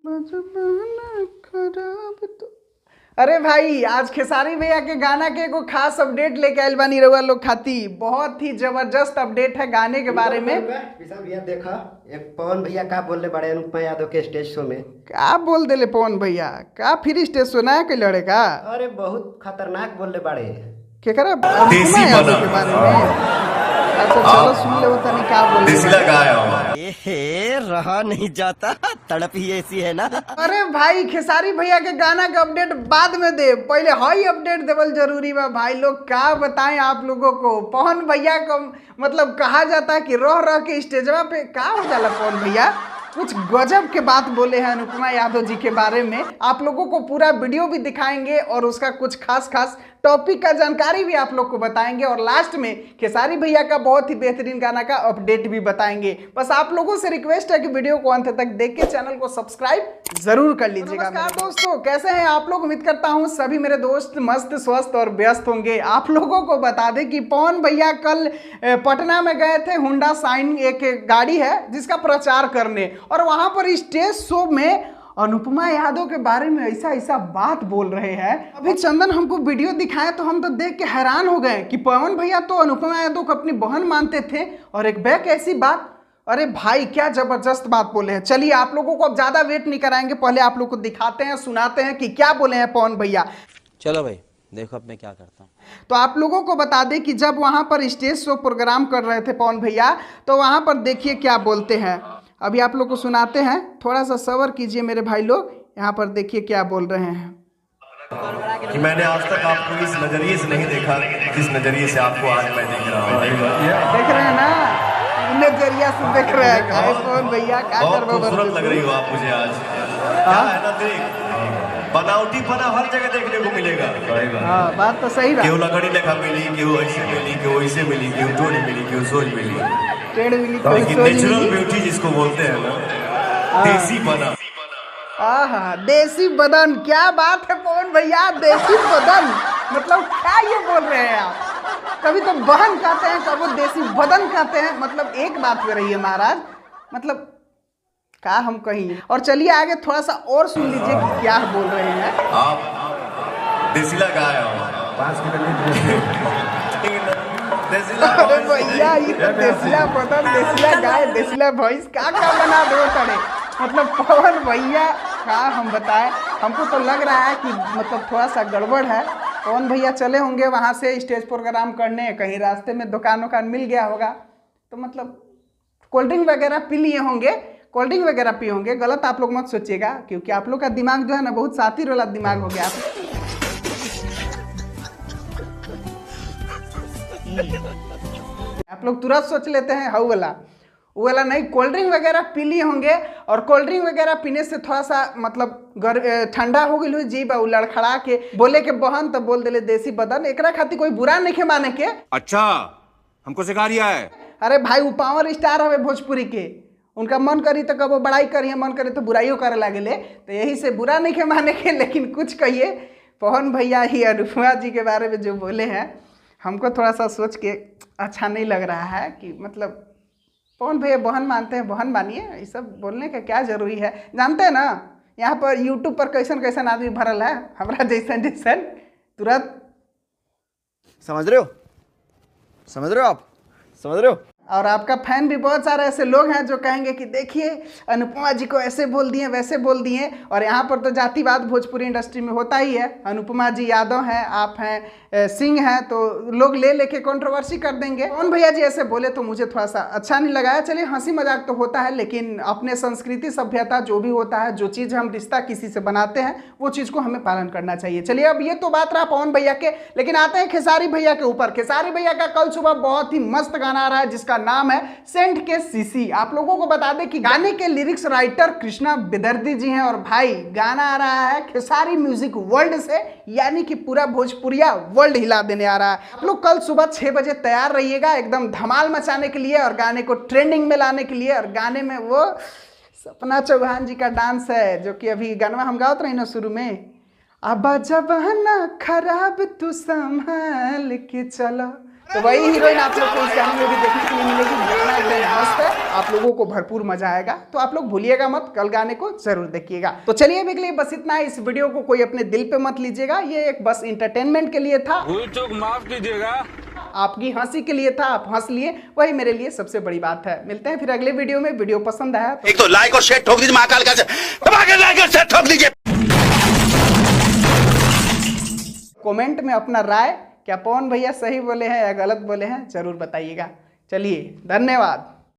खराब तो अरे भाई आज खेसारी भैया के गाना के को खास अपडेट लेके आइल बानी रउआ लोग खाती। बहुत ही जबरदस्त अपडेट है गाने के बारे में। विशाल भैया देखा एक पवन भैया का बोलने बड़े अनुपमा यादव के स्टेज शो में क्या बोल देले पवन भैया? का फिर स्टेज सुना के लड़े का? अरे बहुत खतरनाक बोलने बड़े के करा अनुपमा यादव के बारे में। अच्छा चलो सुन ले होता नहीं क्या बोल ए रहा नहीं जाता, तड़प ही ऐसी है ना। अरे भाई खेसारी भैया के गाना का अपडेट बाद में दे, पहले हाई अपडेट देवल जरूरी बा भाई लोग। क्या बताएं आप लोगों को, पवन भैया को मतलब कहा जाता है कि रह रह के स्टेजवा पे क्या हो जाला। पवन भैया कुछ गजब के बात बोले हैं अनुपमा यादव जी के बारे में। आप लोगों को पूरा वीडियो भी दिखाएंगे और उसका कुछ खास टॉपिक का जानकारी भी आप लोग को बताएंगे और लास्ट में खेसारी भैया का बहुत ही बेहतरीन गाना का अपडेट भी बताएंगे। बस आप लोगों से रिक्वेस्ट है कि वीडियो को अंत तक देख के चैनल को सब्सक्राइब जरूर कर लीजिएगा। नमस्कार दोस्तों, कैसे हैं आप लोग? उम्मीद करता हूं सभी मेरे दोस्त मस्त स्वस्थ और व्यस्त होंगे। आप लोगों को बता दें कि पवन भैया कल पटना में गए थे। हुंडा शाइन एक गाड़ी है जिसका प्रचार करने, और वहां पर स्टेज शो में अनुपमा यादव के बारे में ऐसा बात बोल रहे हैं। अभी चंदन हमको वीडियो दिखाया तो हम तो देख के हैरान हो गए कि पवन भैया तो अनुपमा यादव को अपनी बहन मानते थे और एक बैक ऐसी बात। अरे भाई क्या जबरदस्त बात बोले हैं। चलिए आप लोगों को अब ज्यादा वेट नहीं कराएंगे, पहले आप लोग को दिखाते हैं, सुनाते हैं कि क्या बोले हैं पवन भैया। चलो भाई देखो अब मैं क्या करता हूँ। तो आप लोगों को बता दें कि जब वहां पर स्टेज शो प्रोग्राम कर रहे थे पवन भैया, तो वहां पर देखिए क्या बोलते हैं। अभी आप लोग को सुनाते हैं, थोड़ा सा सब्र कीजिए मेरे भाई लोग। यहाँ पर देखिए क्या बोल रहे हैं कि मैंने आज तक आपको इस नजरिए से नहीं देखा जिस नजरिए से आपको आज मैं देख रहा हूँ। देख रहे हैं ना, नजरिया से देख रहे हैं पवन भैया। क्या बहुत खूबसूरत लग रही हो आप मुझे आज। क्या है ना, देख बनावटी बना हर जगह देखने को मिलेगा। हाँ बात तो सही बात। क्यों लकड़ी लेखा मिली, क्यों ऐसे मिली, क्यों ऐसे मिली, क्यों टोड़ी मिली, क्यों सोच मिली। लेकिन नेचुरल ब्यूटी जिसको बोलते हैं ना, देसी बना। आहा देसी बदन, क्या बात है पवन भैया, देसी बदन मतलब क्या ये बोल रहे हैं आप? कभी तो बहन कहते हैं, कभी देसी बदन कहते हैं, मतलब एक बात कर रही है महाराज, मतलब क्या हम कहीं। और चलिए आगे थोड़ा सा और सुन लीजिए कि क्या बोल रहे हैं। आप देसीला गाय हो। अरे भैया ये तो देसिला बदन, देसिला गाय, देसिला भैंस क्या बना दो करे। मतलब पवन भैया क्या हम बताएं, हमको तो लग रहा है कि मतलब थोड़ा सा गड़बड़ है। पवन भैया चले होंगे वहाँ से स्टेज प्रोग्राम करने, कहीं रास्ते में दुकान मिल गया होगा तो मतलब कोल्ड ड्रिंक वगैरह पी लिए होंगे, कोल्ड ड्रिंक वगैरह पिए होंगे। गलत आप लोग मत सोचिएगा, क्योंकि आप लोग का दिमाग जो है ना बहुत सातिर वाला दिमाग हो गया। आप लोग तुरंत सोच लेते हैं हाउ वाला, वो वाला नहीं। कोल्ड ड्रिंक वगैरह पी लिए होंगे और कोल्ड ड्रिंक वगैरह पीने से थोड़ा सा मतलब ठंडा हो गई हुई जी बा, लड़खड़ा के बोले के बहन तो बोल दिले देसी बदन। एकरा खातिर कोई बुरा नहीं के माने के। अच्छा हमको सिखा रिया है। अरे भाई वो पावर स्टार हवे भोजपुरी के, उनका मन करी तो कबो बड़ाई करिए, मन करे तो बुराइयों करे लागेले, तो यही से बुरा नहीं के माने के। लेकिन कुछ कहिए पवन भैया ही अनुपमा जी के बारे में जो बोले हैं, हमको थोड़ा सा सोच के अच्छा नहीं लग रहा है कि मतलब पवन भैया बहन मानते हैं, बहन मानिए। ये सब बोलने का क्या जरूरी है? जानते हैं ना यहाँ पर यूट्यूब पर कैसन आदमी भरल है, हमारा जैसन तुरंत। समझ रहे हो, समझ रहे हो आप, समझ रहे हो। और आपका फैन भी बहुत सारे ऐसे लोग हैं जो कहेंगे कि देखिए अनुपमा जी को ऐसे बोल दिए वैसे बोल दिए। और यहाँ पर तो जातिवाद भोजपुरी इंडस्ट्री में होता ही है। अनुपमा जी यादव हैं, आप हैं सिंह हैं, तो लोग ले लेके कंट्रोवर्सी कर देंगे। कौन भैया जी ऐसे बोले तो मुझे थोड़ा सा अच्छा नहीं लगाया। चलिए हंसी मजाक तो होता है, लेकिन अपने संस्कृति सभ्यता जो भी होता है, जो चीज़ हम रिश्ता किसी से बनाते हैं वो चीज़ को हमें पालन करना चाहिए। चलिए अब ये तो बात रहा पवन भैया के, लेकिन आते हैं खेसारी भैया के ऊपर। खेसारी भैया का कल सुबह बहुत ही मस्त गाना आ रहा है जिसका नाम है सेंट के सीसी। आप लोगों को बता दें कि गाने के लिरिक्स राइटर कृष्णा बेदर्दी जी हैं और भाई गाना आ रहा है खेसारी म्यूजिक वर्ल्ड से, यानी कि पूरा भोजपुरिया वर्ल्ड हिला देने आ रहा है। आप लोग कल सुबह 6 बजे तैयार रहिएगा एकदम धमाल मचाने के लिए और गाने को ट्रेंडिंग में लाने के लिए। और गाने में वो सपना चौहान जी का डांस है जो कि अभी गाना हम गाओ रही ना शुरू में, अब जब ना खराब तू संभाल के चलो। तो वही हीरोइन आप लोग को इस गाने में भी देखने के लिए मिलेगी। गाना एकदम मस्त है, आप लोगों को भरपूर मजा आएगा, तो आप लोग भूलिएगा मत, कल गाने को जरूर देखिएगा। तो चलिए अभी के लिए बस इतना है। इस वीडियो को कोई अपने दिल पे मत लीजिएगा, ये एक बस इंटरटेनमेंट के लिए था, माफ कीजिएगा। आपकी हंसी के लिए था, आप हंस लिए, वही मेरे लिए सबसे बड़ी बात है। मिलते हैं फिर अगले वीडियो में। वीडियो पसंद आया एक तो लाइक और शेयर ठोक दीजिए, महाकाल का लाइक और शेयर ठोक दीजिए। कमेंट में अपना राय, क्या पवन भैया सही बोले हैं या गलत बोले हैं, जरूर बताइएगा। चलिए, धन्यवाद।